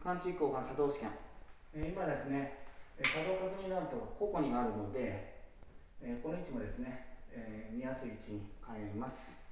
感知交換作動試験、今ですね、作動確認ランプが個々にあるので、この位置もですね、見やすい位置に変えます。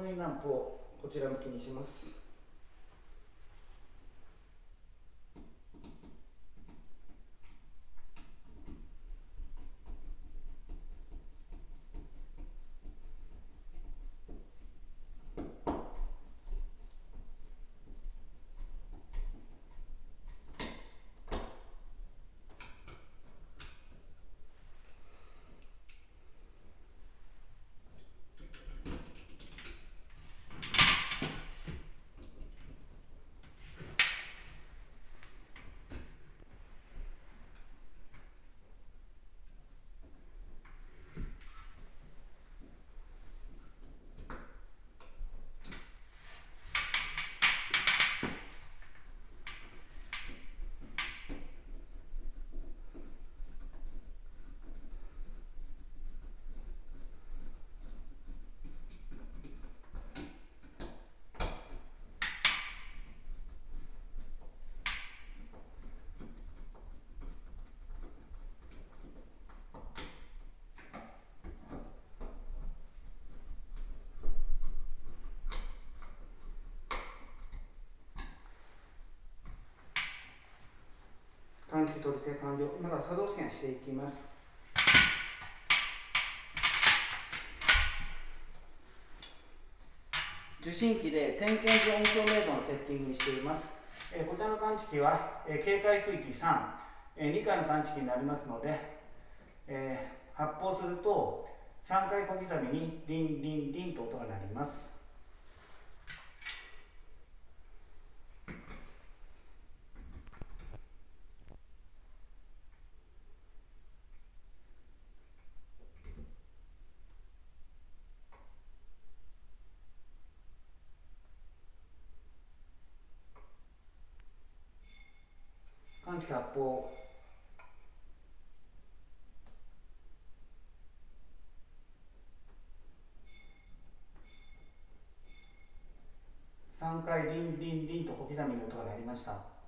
確認ランプをこちら向きにします。感知器取り付け完了。今から作動試験していきます。受信機で点検時音響明度のセッティングにしています。こちらの感知器は、警戒区域3、2回の感知器になりますので、発砲すると3回小刻みにディンディンディンと音が鳴ります。感知器発砲。3回ディンディンディンと小刻みに音が鳴りました。